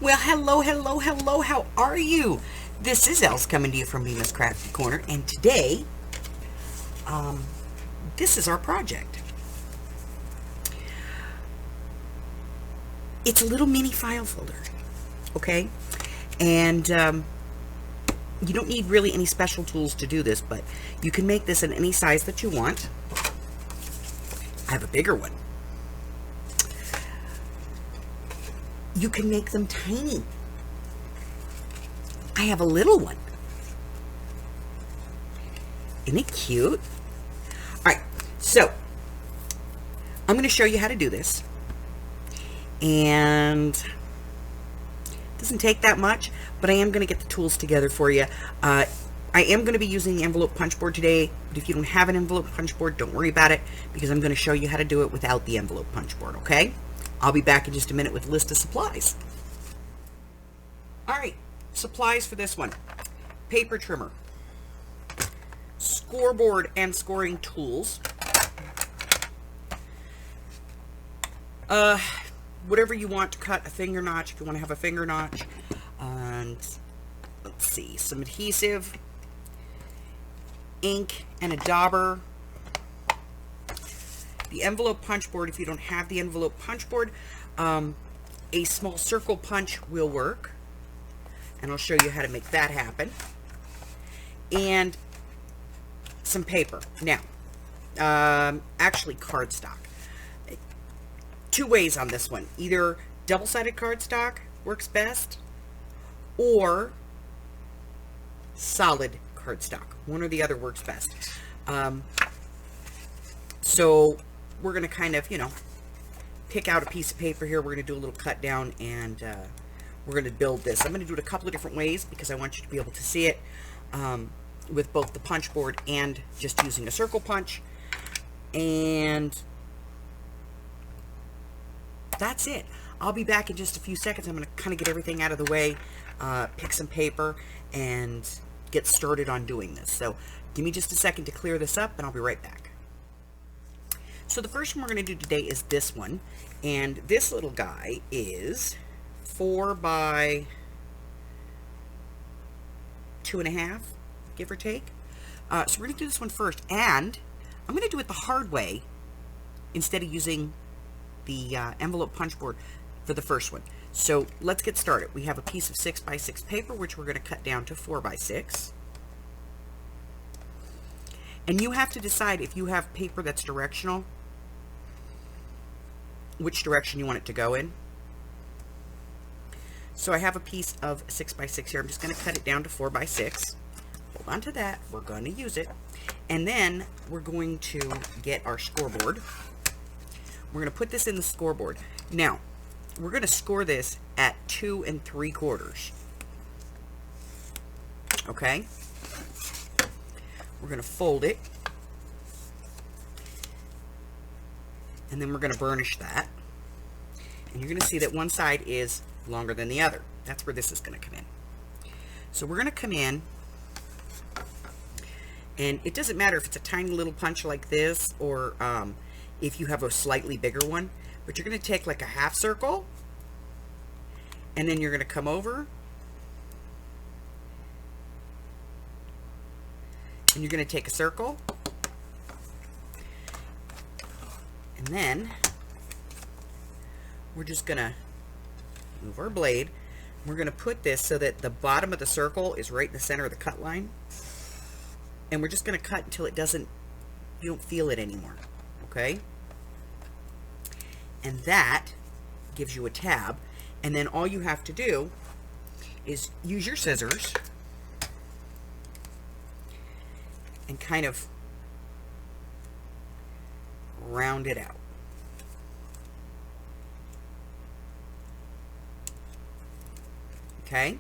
Well, hello, hello, hello. How are you? This is Els coming to you from Mima's Crafty Corner, and today, um, this is our project. It's a little mini file folder, okay? And you don't need really any special tools to do this, but you can make this in any size that you want. I have a bigger one. You can make them tiny. I have a little one. Isn't it cute? All right, so I'm going to show you how to do this. And it doesn't take that much, but I am going to get the tools together for you. I am going to be using the envelope punch board today, but if you don't have an envelope punch board, don't worry about it, because I'm going to show you how to do it without the envelope punch board, okay? I'll be back in just a minute with a list of supplies. All right, supplies for this one. Paper trimmer, scoreboard and scoring tools, whatever you want to cut, a finger notch if you want to have a finger notch, and let's see, some adhesive, ink, and a dauber. The envelope punch board, if you don't have the envelope punch board, a small circle punch will work, and I'll show you how to make that happen. And some paper. Now, actually cardstock. Two ways on this one. Either double-sided cardstock works best, or solid cardstock. One or the other works best. So we're going to kind of, pick out a piece of paper here. We're going to do a little cut down, and we're going to build this. I'm going to do it a couple of different ways because I want you to be able to see it with both the punch board and just using a circle punch. And that's it. I'll be back in just a few seconds. I'm going to kind of get everything out of the way, pick some paper, and get started on doing this. So give me just a second to clear this up, and I'll be right back. So the first one we're going to do today is this one, and this little guy is 4 by 2.5, give or take. So we're going to do this one first, and I'm going to do it the hard way instead of using the envelope punch board for the first one. So let's get started. We have a piece of 6 by 6 paper, which we're going to cut down to 4 by 6. And you have to decide, if you have paper that's directional, which direction you want it to go in. So I have a piece of 6 by 6 here. I'm just going to cut it down to 4 by 6. Hold on to that. We're going to use it. And then we're going to get our scoreboard. We're going to put this in the scoreboard. Now, we're going to score this at 2 3/4. Okay? We're going to fold it, and then we're going to burnish that, and you're going to see that one side is longer than the other. That's where this is going to come in. So we're going to come in, and it doesn't matter if it's a tiny little punch like this, or if you have a slightly bigger one, but you're going to take like a half circle, and then you're going to come over, and you're going to take a circle, and then we're just going to move our blade. We're going to put this so that the bottom of the circle is right in the center of the cut line, and we're just going to cut until it doesn't, you don't feel it anymore, okay? And that gives you a tab, and then all you have to do is use your scissors and kind of round it out. Okay?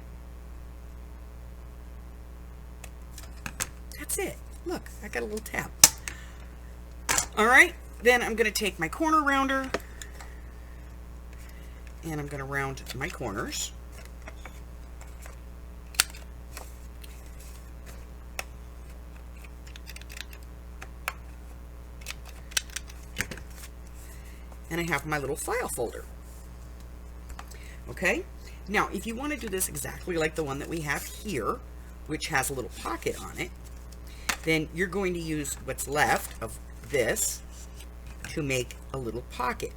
That's it. Look, I got a little tab. All right, then I'm going to take my corner rounder, and I'm going to round my corners. And I have my little file folder. Okay? Now, if you want to do this exactly like the one that we have here, which has a little pocket on it, then you're going to use what's left of this to make a little pocket.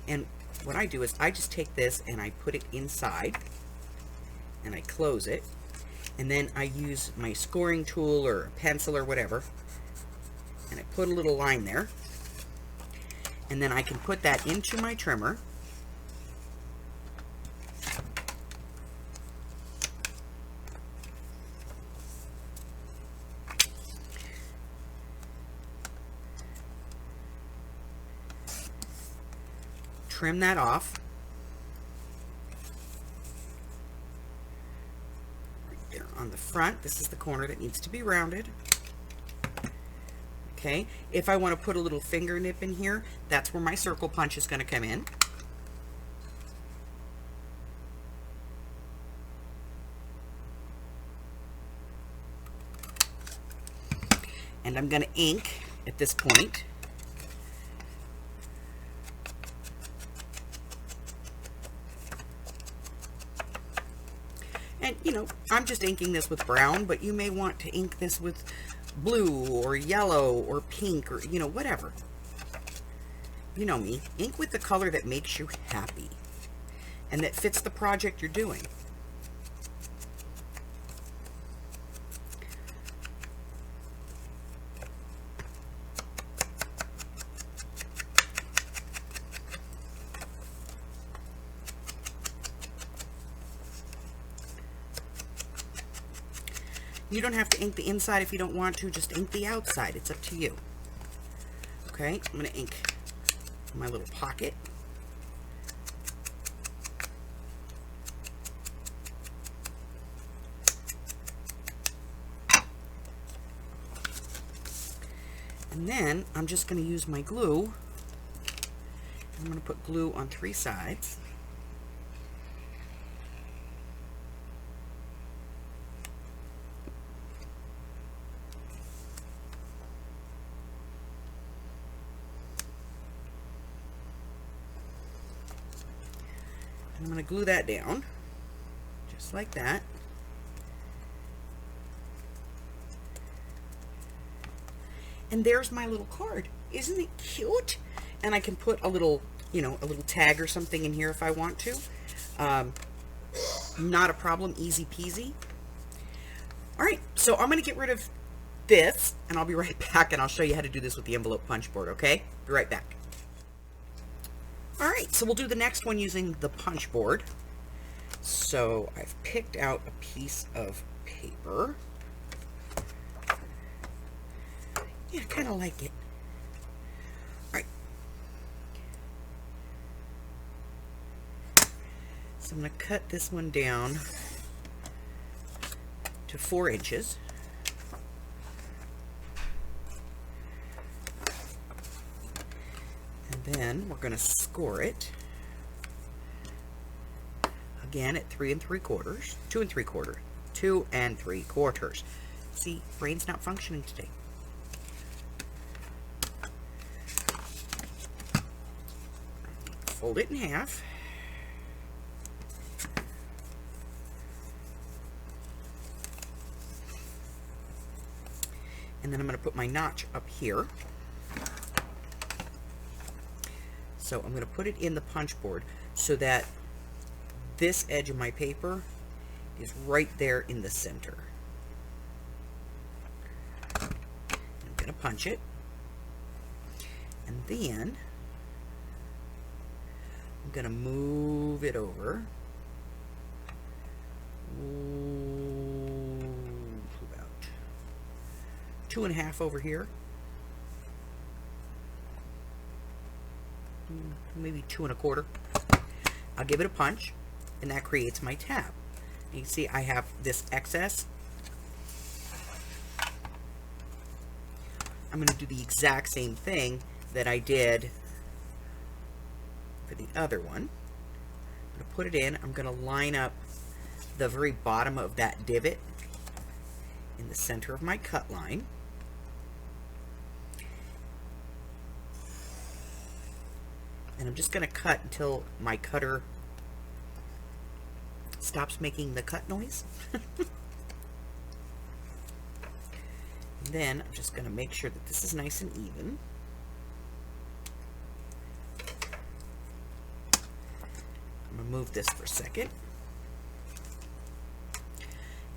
And what I do is I just take this and I put it inside and I close it, and then I use my scoring tool or a pencil or whatever, and I put a little line there, and then I can put that into my trimmer. Trim that off. Right there on the front. This is the corner that needs to be rounded. Okay, if I want to put a little finger nip in here, that's where my circle punch is going to come in. And I'm going to ink at this point. And, you know, I'm just inking this with brown, but you may want to ink this with blue or yellow or pink or, you know, whatever. You know me. Ink with the color that makes you happy and that fits the project you're doing. You don't have to ink the inside if you don't want to. Just ink the outside. It's up to you. Okay, I'm going to ink my little pocket. And then I'm just going to use my glue. I'm going to put glue on 3 sides. I'm going to glue that down, just like that. And there's my little card. Isn't it cute? And I can put a little, you know, a little tag or something in here if I want to. Not a problem, easy peasy. All right, so I'm going to get rid of this, and I'll be right back, and I'll show you how to do this with the envelope punch board, okay? Be right back. All right, so we'll do the next one using the punch board. So I've picked out a piece of paper. Yeah, I kind of like it. All right. So I'm going to cut this one down to 4 inches. And then we're going to score it again at 3 3/4, 2 3/4, 2 3/4. See, brain's not functioning today. Fold it in half. And then I'm going to put my notch up here. So I'm going to put it in the punch board so that this edge of my paper is right there in the center. I'm going to punch it. And then I'm going to move it over. About 2 1/2 over here. Maybe 2 1/4. I'll give it a punch, and that creates my tab. You can see I have this excess. I'm going to do the exact same thing that I did for the other one. I'm going to put it in. I'm going to line up the very bottom of that divot in the center of my cut line. And I'm just going to cut until my cutter stops making the cut noise. Then I'm just going to make sure that this is nice and even. I'm going to move this for a second.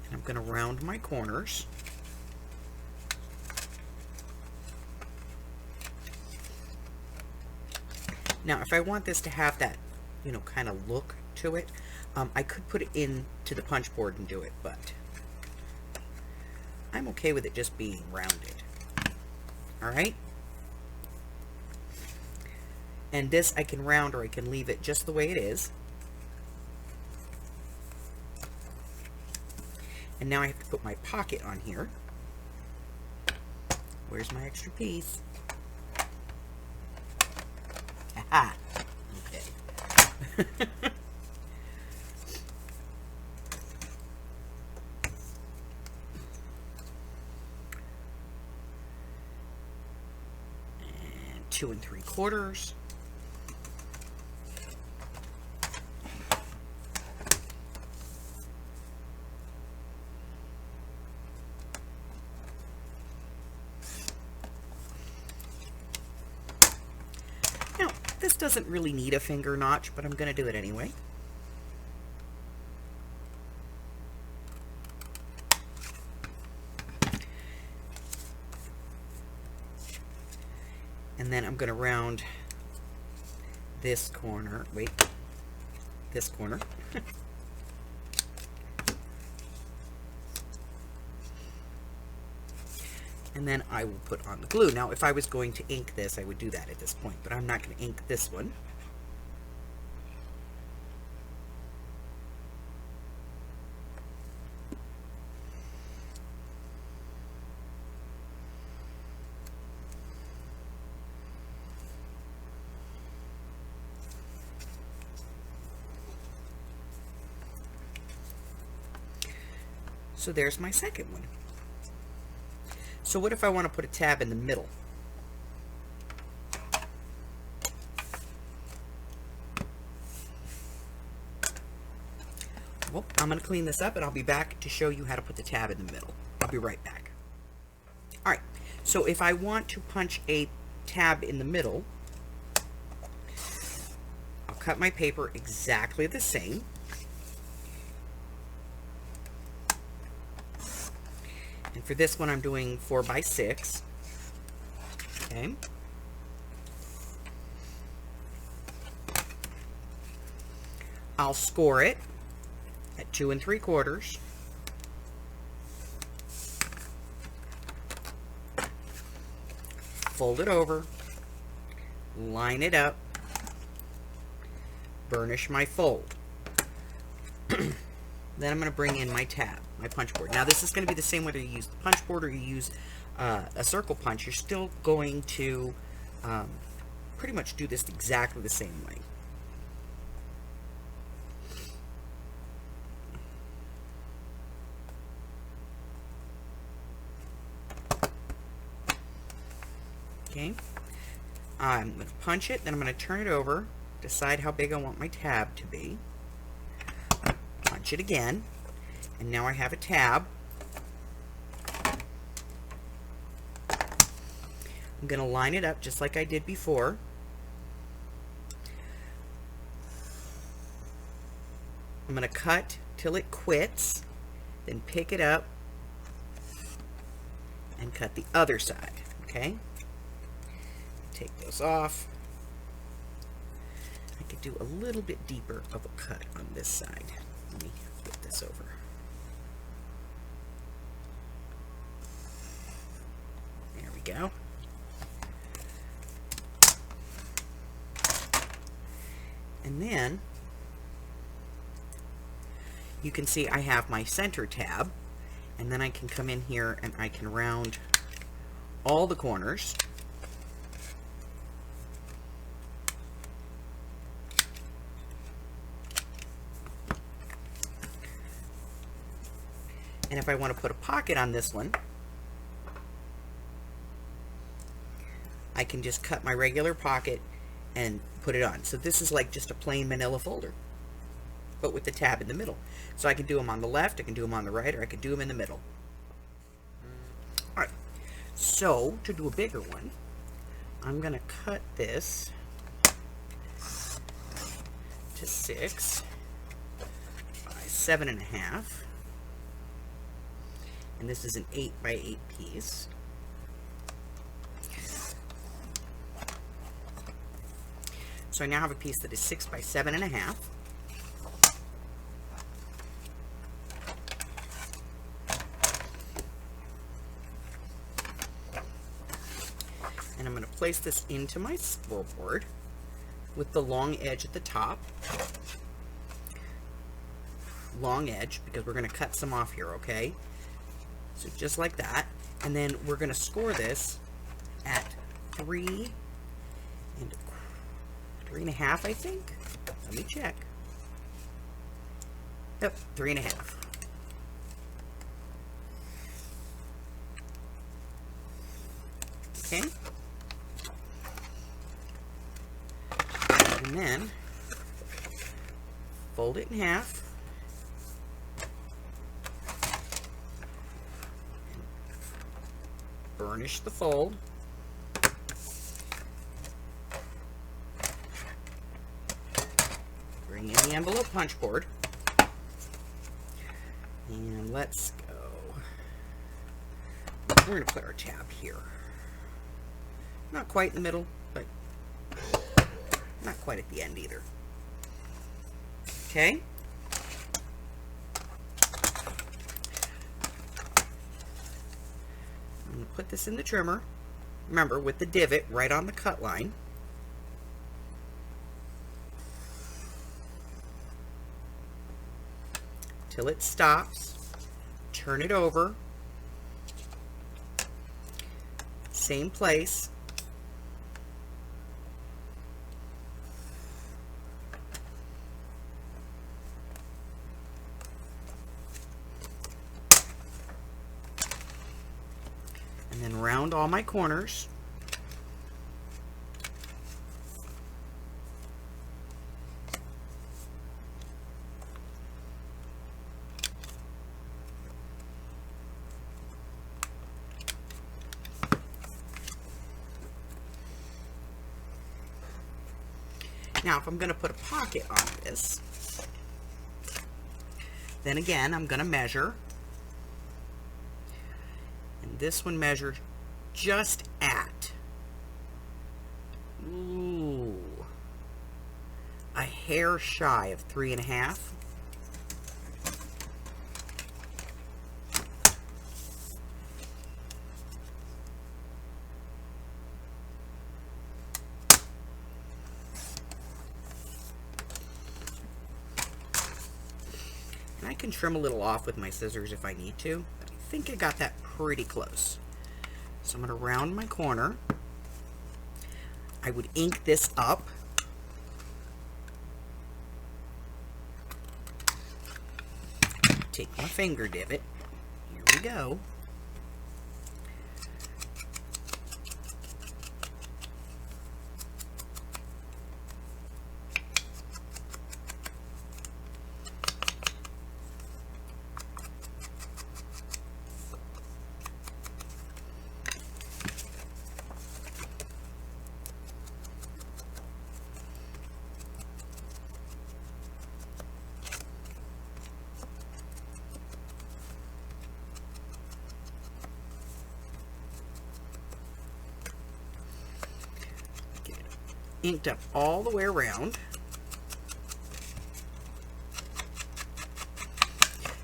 And I'm going to round my corners. Now, if I want this to have that, kind of look to it, I could put it into the punch board and do it, but I'm okay with it just being rounded. All right? And this I can round, or I can leave it just the way it is. And now I have to put my pocket on here. Where's my extra piece? Aha! Okay. And 2 3/4. This doesn't really need a finger notch, but I'm going to do it anyway. And then I'm going to round this corner. Wait, this corner. And then I will put on the glue. Now, if I was going to ink this, I would do that at this point, but I'm not going to ink this one. So there's my second one. So what if I want to put a tab in the middle? Well, I'm going to clean this up and I'll be back to show you how to put the tab in the middle. I'll be right back. Alright, so if I want to punch a tab in the middle, I'll cut my paper exactly the same. And for this one, I'm doing 4 by 6. Okay. I'll score it at 2 3/4. Fold it over. Line it up. Burnish my fold. Then I'm going to bring in my tab, my punch board. Now this is going to be the same whether you use the punch board or you use a circle punch. You're still going to pretty much do this exactly the same way. Okay, I'm going to punch it, then I'm going to turn it over, decide how big I want my tab to be. Punch it again, and now I have a tab. I'm going to line it up just like I did before. I'm going to cut till it quits, then pick it up and cut the other side. Okay, take those off. I could do a little bit deeper of a cut on this side. Let me flip this over. There we go. And then you can see I have my center tab, and then I can come in here and I can round all the corners. And if I want to put a pocket on this one, I can just cut my regular pocket and put it on. So this is like just a plain manila folder, but with the tab in the middle. So I can do them on the left, I can do them on the right, or I can do them in the middle. Alright, so to do a bigger one, I'm going to cut this to 6 by 7.5. And this is an 8 by 8 piece. So I now have a piece that is 6 by 7.5. And I'm going to place this into my scoreboard with the long edge at the top. Long edge, because we're going to cut some off here, okay? So just like that. And then we're going to score this at 3 and 3.5, I think. Let me check. Yep, 3.5. Okay. And then fold it in half. Burnish the fold. Bring in the envelope punch board. And let's go. We're going to put our tab here. Not quite in the middle, but not quite at the end either. Okay. I'm going to put this in the trimmer. Remember, with the divot right on the cut line. Till it stops. Turn it over. Same place. And then round all my corners. Now, if I'm going to put a pocket on this, then again, I'm going to measure. And this one measures just at, a hair shy of 3.5. And I can trim a little off with my scissors if I need to, but I think I got that pretty close. So I'm going to round my corner. I would ink this up. Take my finger divot. Here we go. Inked up all the way around.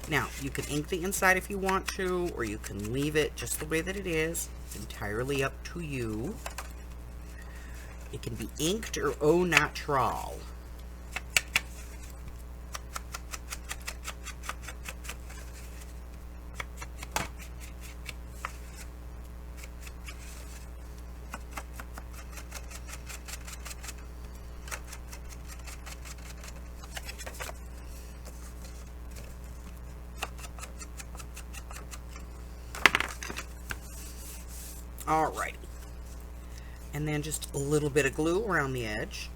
Now, you can ink the inside if you want to, or you can leave it just the way that it is. It's entirely up to you. It can be inked or au natural. Alrighty. And then just a little bit of glue around the edge.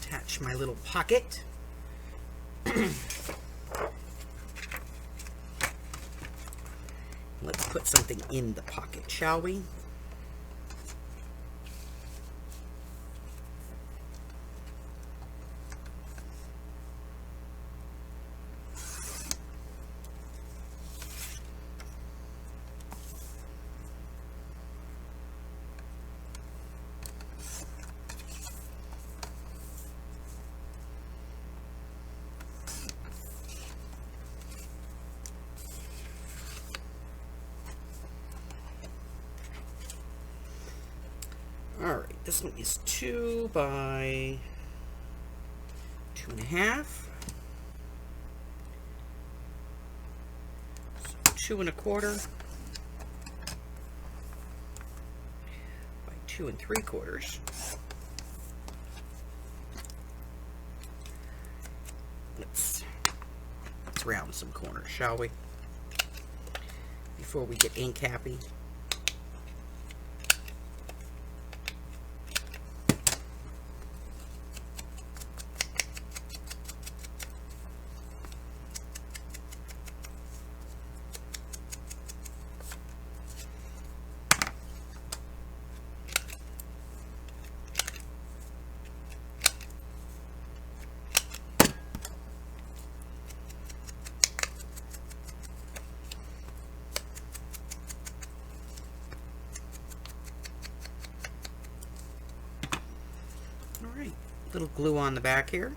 Attach my little pocket. Let's put something in the pocket, shall we? Alright, this one is 2 by 2.5. So 2 1/4 by 2 3/4. Let's round some corners, shall we? Before we get ink happy. Alright, little glue on the back here.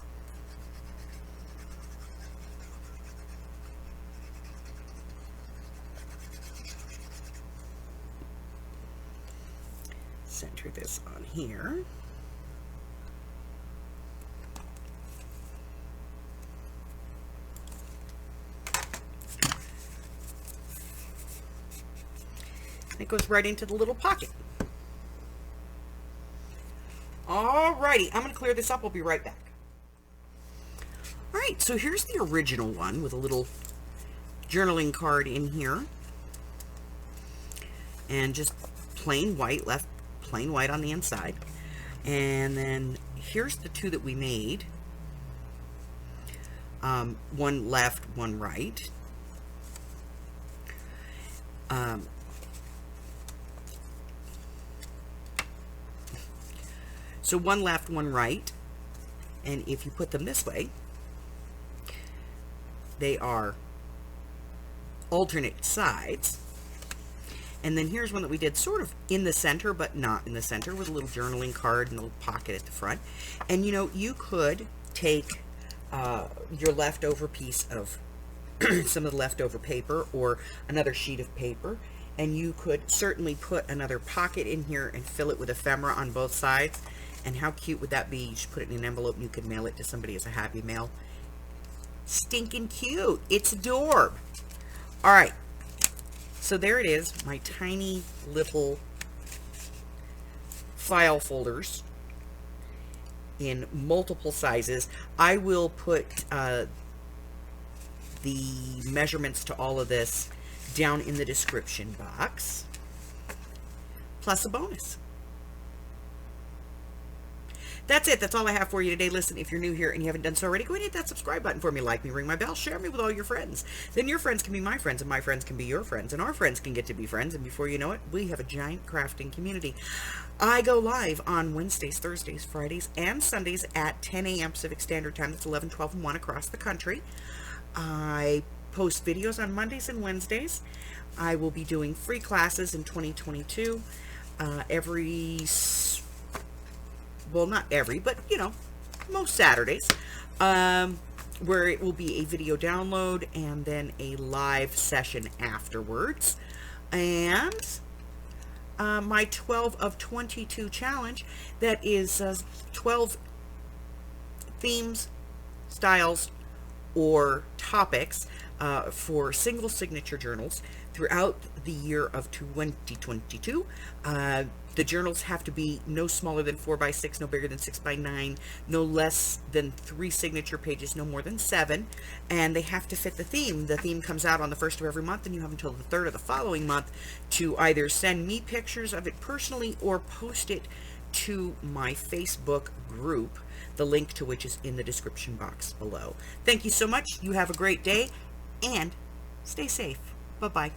Center this on here. And it goes right into the little pocket. Alrighty, I'm going to clear this up. I'll be right back. Alright, so here's the original one with a little journaling card in here. And just plain white, left plain white on the inside. And then here's the two that we made. One left, one right. So one left, one right, and if you put them this way, they are alternate sides. And then here's one that we did sort of in the center, but not in the center, with a little journaling card and a little pocket at the front. And you know, you could take your leftover piece of some of the leftover paper or another sheet of paper, and you could certainly put another pocket in here and fill it with ephemera on both sides. And how cute would that be? You should put it in an envelope and you could mail it to somebody as a happy mail. Stinking cute. It's adorable. Alright. So there it is. My tiny little file folders in multiple sizes. I will put the measurements to all of this down in the description box. Plus a bonus. That's it. That's all I have for you today. Listen, if you're new here and you haven't done so already, go ahead and hit that subscribe button for me. Like me, ring my bell, share me with all your friends. Then your friends can be my friends, and my friends can be your friends, and our friends can get to be friends. And before you know it, we have a giant crafting community. I go live on Wednesdays, Thursdays, Fridays, and Sundays at 10 a.m. Pacific Standard Time. That's 11, 12, and 1 across the country. I post videos on Mondays and Wednesdays. I will be doing free classes in 2022 well, not every, but, you know, most Saturdays, where it will be a video download and then a live session afterwards. And my 12 of 22 challenge, that is 12 themes, styles, or topics for single signature journals throughout the year of 2022. The journals have to be no smaller than 4 by 6, no bigger than 6 by 9, no less than 3 signature pages, no more than 7, and they have to fit the theme. The theme comes out on the 1st of every month, and you have until the 3rd of the following month to either send me pictures of it personally or post it to my Facebook group, the link to which is in the description box below. Thank you so much. You have a great day, and stay safe. Bye-bye.